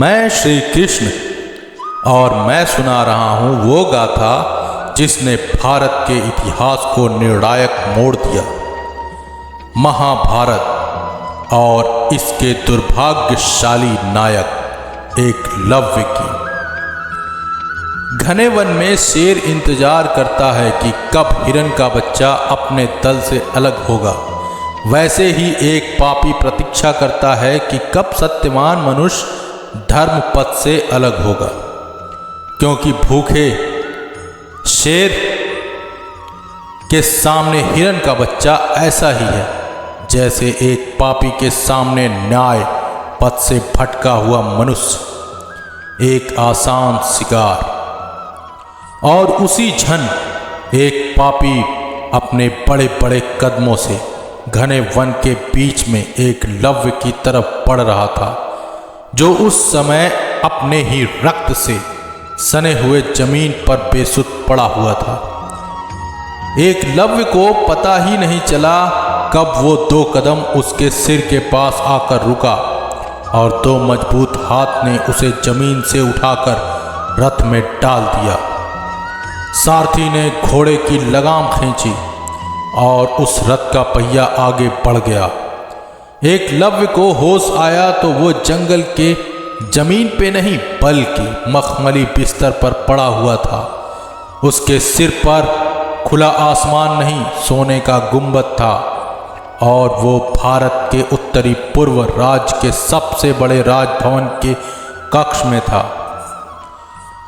मैं श्री कृष्ण और मैं सुना रहा हूँ वो गाथा जिसने भारत के इतिहास को निर्णायक मोड़ दिया। महाभारत और इसके दुर्भाग्यशाली नायक एकलव्य की। घने वन में शेर इंतजार करता है कि कब हिरण का बच्चा अपने दल से अलग होगा, वैसे ही एक पापी प्रतीक्षा करता है कि कब सत्यवान मनुष्य धर्म पथ से अलग होगा, क्योंकि भूखे शेर के सामने हिरण का बच्चा ऐसा ही है जैसे एक पापी के सामने न्याय पथ से भटका हुआ मनुष्य, एक आसान शिकार। और उसी क्षण एक पापी अपने बड़े बड़े कदमों से घने वन के बीच में एकलव्य की तरफ बढ़ रहा था, जो उस समय अपने ही रक्त से सने हुए जमीन पर बेसुध पड़ा हुआ था। एकलव्य को पता ही नहीं चला कब वो 2 कदम उसके सिर के पास आकर रुका और 2 मजबूत हाथ ने उसे जमीन से उठाकर रथ में डाल दिया। सारथी ने घोड़े की लगाम खींची और उस रथ का पहिया आगे बढ़ गया। एकलव्य को होश आया तो वो जंगल के जमीन पे नहीं बल्कि मखमली बिस्तर पर पड़ा हुआ था। उसके सिर पर खुला आसमान नहीं, सोने का गुंबद था और वो भारत के उत्तरी पूर्व राज्य के सबसे बड़े राजभवन के कक्ष में था।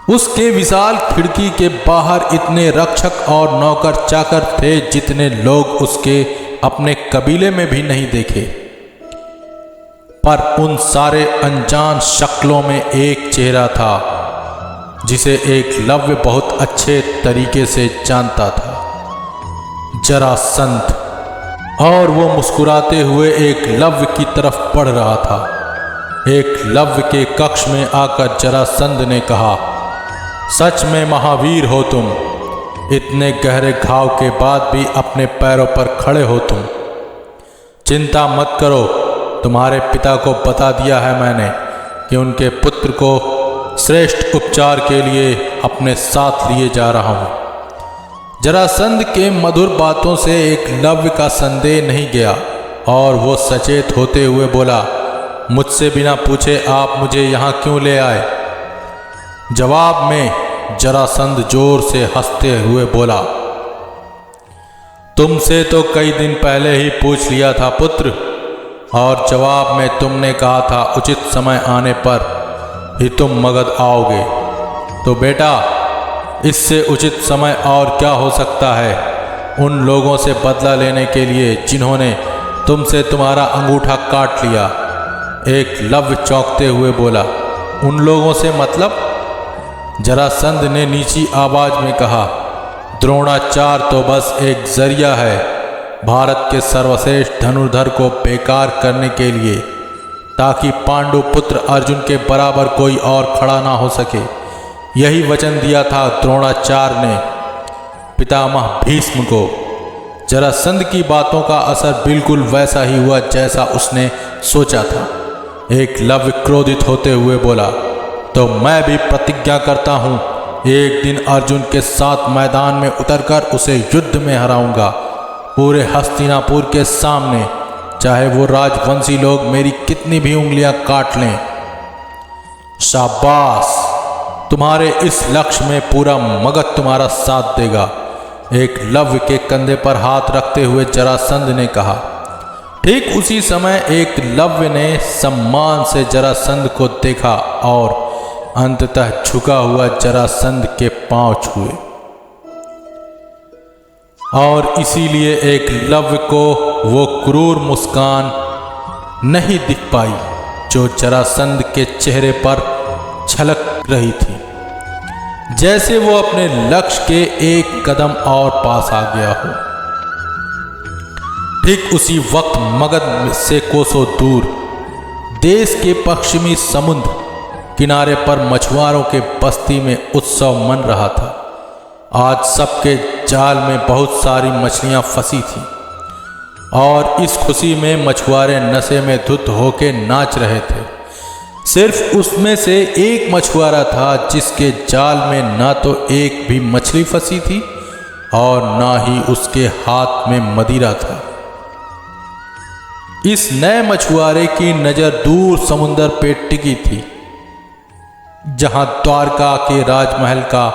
उसके विशाल खिड़की के बाहर इतने रक्षक और नौकर चाकर थे जितने लोग उसके अपने कबीले में भी नहीं देखे। पर उन सारे अनजान शक्लों में एक चेहरा था जिसे एकलव्य बहुत अच्छे तरीके से जानता था, जरासंध। और वो मुस्कुराते हुए एकलव्य की तरफ बढ़ रहा था। एकलव्य के कक्ष में आकर जरासंध ने कहा, सच में महावीर हो तुम, इतने गहरे घाव के बाद भी अपने पैरों पर खड़े हो तुम। चिंता मत करो, तुम्हारे पिता को बता दिया है मैंने कि उनके पुत्र को श्रेष्ठ उपचार के लिए अपने साथ लिए जा रहा हूँ। जरासंध के मधुर बातों से एकलव्य का संदेह नहीं गया और वो सचेत होते हुए बोला, मुझसे बिना पूछे आप मुझे यहाँ क्यों ले आए? जवाब में जरासंध जोर से हंसते हुए बोला, तुमसे तो कई दिन पहले ही पूछ लिया था पुत्र, और जवाब में तुमने कहा था उचित समय आने पर ही तुम मगध आओगे। तो बेटा, इससे उचित समय और क्या हो सकता है उन लोगों से बदला लेने के लिए जिन्होंने तुमसे तुम्हारा अंगूठा काट लिया। एकलव्य चौंकते हुए बोला, उन लोगों से मतलब? जरासंध ने नीची आवाज में कहा, द्रोणाचार्य तो बस एक जरिया है भारत के सर्वश्रेष्ठ धनुर्धर को बेकार करने के लिए, ताकि पांडु पुत्र अर्जुन के बराबर कोई और खड़ा ना हो सके। यही वचन दिया था द्रोणाचार्य ने पितामह भीष्म को। जरासंध की बातों का असर बिल्कुल वैसा ही हुआ जैसा उसने सोचा था। एकलव्य क्रोधित होते हुए बोला, तो मैं भी प्रतिज्ञा करता हूँ, एक दिन अर्जुन के साथ मैदान में उतरकर उसे युद्ध में हराऊंगा, पूरे हस्तिनापुर के सामने, चाहे वो राजवंशी लोग मेरी कितनी भी उंगलियां काट लें। शाबाश, तुम्हारे इस लक्ष्य में पूरा मगध तुम्हारा साथ देगा। एकलव्य के कंधे पर हाथ रखते हुए जरासंध ने कहा। ठीक उसी समय एकलव्य ने सम्मान से जरासंध को देखा और अंततः झुका हुआ जरासंध के पांव छुए। और इसीलिए एकलव्य को वो क्रूर मुस्कान नहीं दिख पाई जो जरासंध के चेहरे पर छलक रही थी, जैसे वो अपने लक्ष्य के एक कदम और पास आ गया हो। ठीक उसी वक्त मगध से कोसों दूर देश के पश्चिमी समुद्र किनारे पर मछुआरों के बस्ती में उत्सव मन रहा था। आज सबके जाल में बहुत सारी मछलियां फंसी थीं और इस खुशी में मछुआरे नशे में धुत होके नाच रहे थे। सिर्फ उसमें से एक मछुआरा था जिसके जाल में ना तो एक भी मछली फंसी थी और ना ही उसके हाथ में मदिरा था। इस नए मछुआरे की नजर दूर समुंदर पे टिकी थी, जहां द्वारका के राजमहल का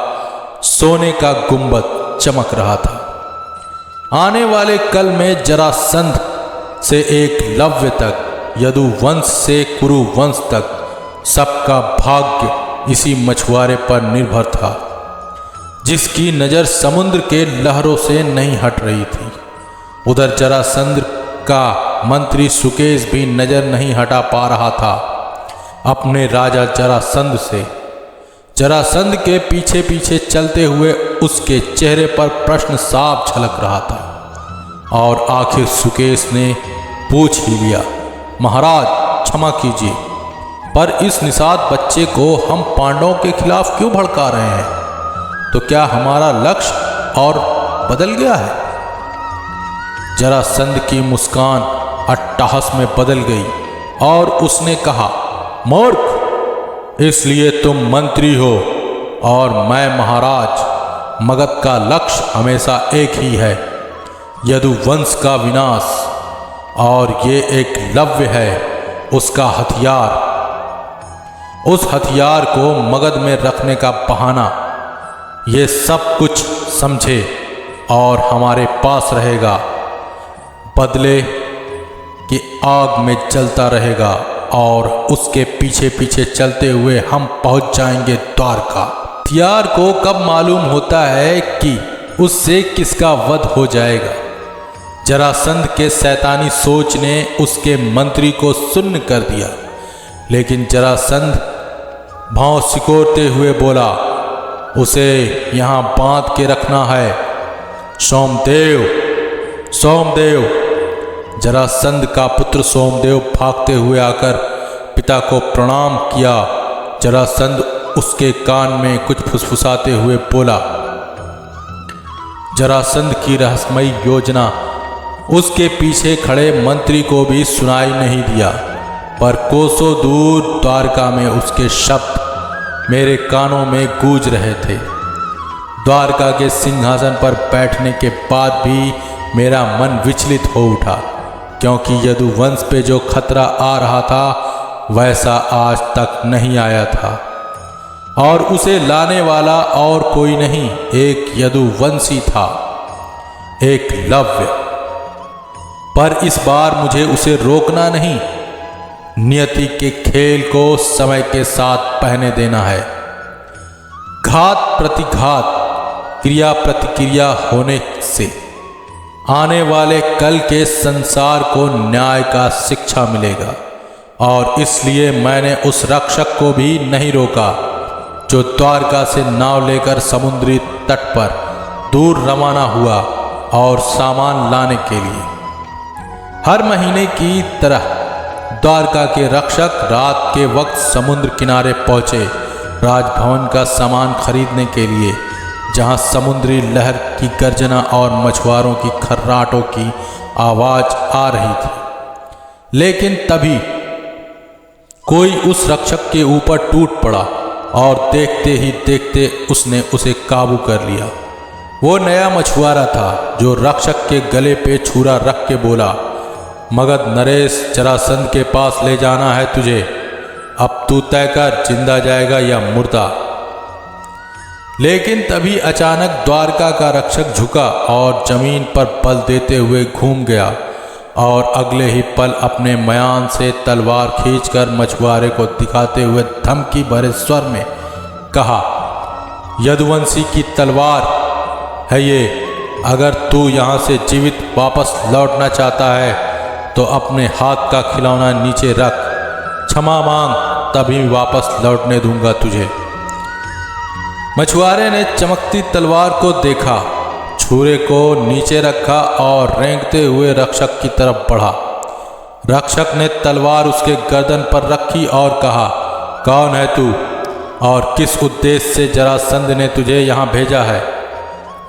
सोने का गुंबद चमक रहा था। आने वाले कल में जरासंध से एकलव्य तक, यदुवंश से कुरुवंश तक सबका भाग्य इसी मछुआरे पर निर्भर था, जिसकी नज़र समुद्र के लहरों से नहीं हट रही थी। उधर जरासंध का मंत्री सुकेश भी नज़र नहीं हटा पा रहा था अपने राजा जरासंध से। जरासंध के पीछे पीछे चलते हुए उसके चेहरे पर प्रश्न साफ झलक रहा था और आखिर सुकेश ने पूछ ही लिया, महाराज क्षमा कीजिए, पर इस निषाद बच्चे को हम पांडवों के खिलाफ क्यों भड़का रहे हैं? तो क्या हमारा लक्ष्य और बदल गया है? जरासंध की मुस्कान अट्टहास में बदल गई और उसने कहा, मूर्ख, इसलिए तुम मंत्री हो और मैं महाराज। मगध का लक्ष्य हमेशा एक ही है, यदुवंश का विनाश, और ये एकलव्य है उसका हथियार। उस हथियार को मगध में रखने का बहाना ये सब कुछ समझे और हमारे पास रहेगा, बदले की आग में जलता रहेगा और उसके पीछे पीछे चलते हुए हम पहुंच जाएंगे द्वारका। हथियार को कब मालूम होता है कि उससे किसका वध हो जाएगा। जरासंध के शैतानी सोच ने उसके मंत्री को सुन्न कर दिया, लेकिन जरासंध भाव सिकोड़ते हुए बोला, उसे यहाँ बांध के रखना है। सोमदेव, सोमदेव। जरासंध का पुत्र सोमदेव भागते हुए आकर पिता को प्रणाम किया। जरासंध उसके कान में कुछ फुसफुसाते हुए बोला। जरासंध की रहस्यमयी योजना उसके पीछे खड़े मंत्री को भी सुनाई नहीं दिया, पर कोसों दूर द्वारका में उसके शब्द मेरे कानों में गूंज रहे थे। द्वारका के सिंहासन पर बैठने के बाद भी मेरा मन विचलित हो उठा, क्योंकि यदुवंश पे जो खतरा आ रहा था वैसा आज तक नहीं आया था, और उसे लाने वाला और कोई नहीं, एक यदुवंशी था, एकलव्य। पर इस बार मुझे उसे रोकना नहीं, नियति के खेल को समय के साथ बहने देना है। घात प्रतिघात, क्रिया प्रतिक्रिया होने से आने वाले कल के संसार को न्याय का शिक्षा मिलेगा, और इसलिए मैंने उस रक्षक को भी नहीं रोका जो द्वारका से नाव लेकर समुद्री तट पर दूर रवाना हुआ और सामान लाने के लिए। हर महीने की तरह द्वारका के रक्षक रात के वक्त समुद्र किनारे पहुंचे राजभवन का सामान खरीदने के लिए, जहां समुद्री लहर की गर्जना और मछुआरों की खर्राटों की आवाज आ रही थी। लेकिन तभी कोई उस रक्षक के ऊपर टूट पड़ा और देखते ही देखते उसने उसे काबू कर लिया। वो नया मछुआरा था जो रक्षक के गले पे छुरा रख के बोला, मगध नरेश, जरासंध के पास ले जाना है तुझे। अब तू तय कर, जिंदा जाएगा या मुर्दा। लेकिन तभी अचानक द्वारका का रक्षक झुका और जमीन पर बल देते हुए घूम गया, और अगले ही पल अपने मयान से तलवार खींचकर मछुआरे को दिखाते हुए धमकी भरे स्वर में कहा, यदुवंशी की तलवार है ये। अगर तू यहाँ से जीवित वापस लौटना चाहता है तो अपने हाथ का खिलौना नीचे रख, क्षमा मांग, तभी वापस लौटने दूंगा तुझे। मछुआरे ने चमकती तलवार को देखा, छुरे को नीचे रखा और रेंगते हुए रक्षक की तरफ बढ़ा। रक्षक ने तलवार उसके गर्दन पर रखी और कहा, कौन है तू और किस उद्देश्य से जरासंध ने तुझे यहाँ भेजा है?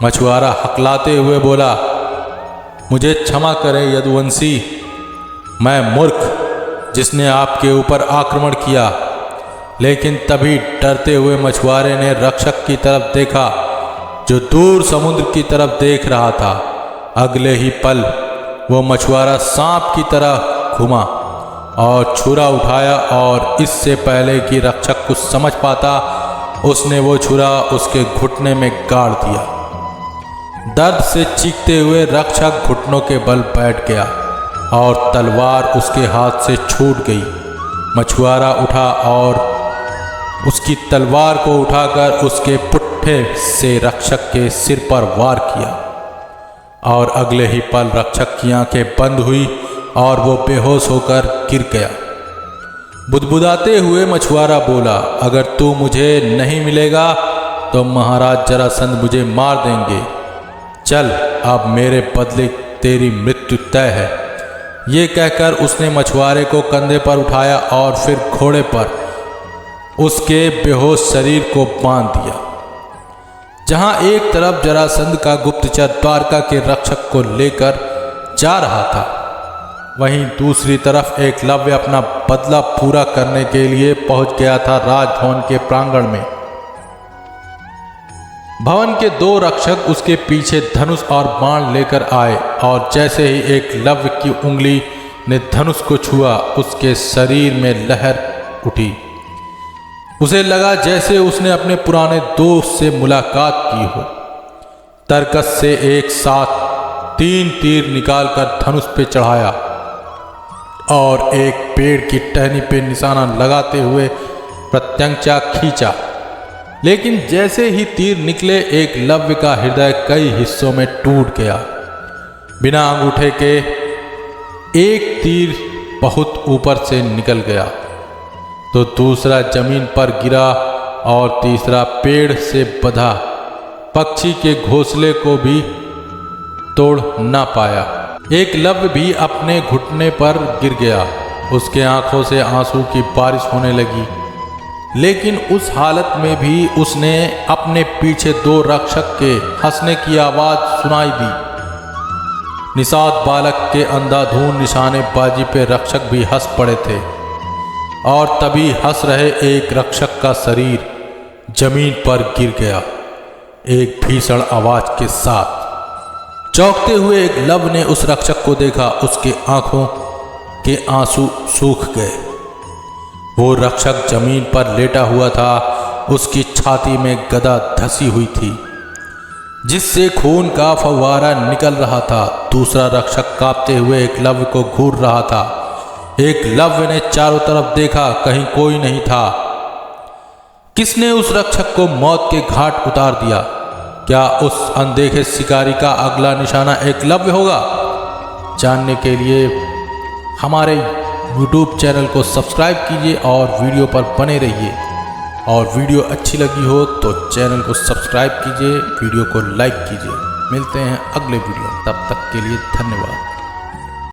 मछुआरा हकलाते हुए बोला, मुझे क्षमा करें यदुवंशी, मैं मूर्ख जिसने आपके ऊपर आक्रमण किया लेकिन तभी डरते हुए मछुआरे ने रक्षक की तरफ देखा जो दूर समुद्र की तरफ देख रहा था। अगले ही पल वो मछुआरा सांप की तरह घुमा और छुरा उठाया और इससे पहले कि रक्षक कुछ समझ पाता उसने वो छुरा उसके घुटने में गाड़ दिया। दर्द से चीखते हुए रक्षक घुटनों के बल बैठ गया और तलवार उसके हाथ से छूट गई। मछुआरा उठा और उसकी तलवार को उठाकर उसके पुट्ठे से रक्षक के सिर पर वार किया और अगले ही पल रक्षक की आंखें बंद हुई और वो बेहोश होकर गिर गया। बुदबुदाते हुए मछुआरा बोला, अगर तू मुझे नहीं मिलेगा तो महाराज जरासंध मुझे मार देंगे। चल, अब मेरे बदले तेरी मृत्यु तय है। ये कहकर उसने मछुआरे को कंधे पर उठाया और फिर घोड़े पर उसके बेहोश शरीर को बांध दिया। जहां एक तरफ जरासंध का गुप्तचर द्वारका के रक्षक को लेकर जा रहा था, वहीं दूसरी तरफ एकलव्य अपना बदला पूरा करने के लिए पहुंच गया था राजभवन के प्रांगण में। भवन के 2 रक्षक उसके पीछे धनुष और बाण लेकर आए और जैसे ही एकलव्य की उंगली ने धनुष को छुआ, उसके शरीर में लहर उठी। उसे लगा जैसे उसने अपने पुराने दोस्त से मुलाकात की हो। तरकस से एक साथ 3 तीर निकालकर धनुष पे चढ़ाया और एक पेड़ की टहनी पे निशाना लगाते हुए प्रत्यंचा खींचा। लेकिन जैसे ही तीर निकले, एकलव्य का हृदय कई हिस्सों में टूट गया। बिना अंगूठे के एक तीर बहुत ऊपर से निकल गया तो दूसरा जमीन पर गिरा और तीसरा पेड़ से बंधा पक्षी के घोंसले को भी तोड़ ना पाया। एकलव्य भी अपने घुटने पर गिर गया। उसके आंखों से आंसू की बारिश होने लगी, लेकिन उस हालत में भी उसने अपने पीछे 2 रक्षक के हंसने की आवाज सुनाई दी। निषाद बालक के अंधाधुंध निशानेबाजी पे रक्षक भी हंस पड़े थे और तभी हंस रहे एक रक्षक का शरीर जमीन पर गिर गया एक भीषण आवाज के साथ। चौंकते हुए एकलव्य ने उस रक्षक को देखा। उसके आंखों के आंसू सूख गए। वो रक्षक जमीन पर लेटा हुआ था। उसकी छाती में गदा धसी हुई थी जिससे खून का फव्वारा निकल रहा था। दूसरा रक्षक कांपते हुए एकलव्य को घूर रहा था। एकलव्य ने चारों तरफ देखा, कहीं कोई नहीं था। किसने उस रक्षक को मौत के घाट उतार दिया? क्या उस अनदेखे शिकारी का अगला निशाना एकलव्य होगा? जानने के लिए हमारे YouTube चैनल को सब्सक्राइब कीजिए और वीडियो पर बने रहिए। और वीडियो अच्छी लगी हो तो चैनल को सब्सक्राइब कीजिए, वीडियो को लाइक कीजिए। मिलते हैं अगले वीडियो, तब तक के लिए धन्यवाद।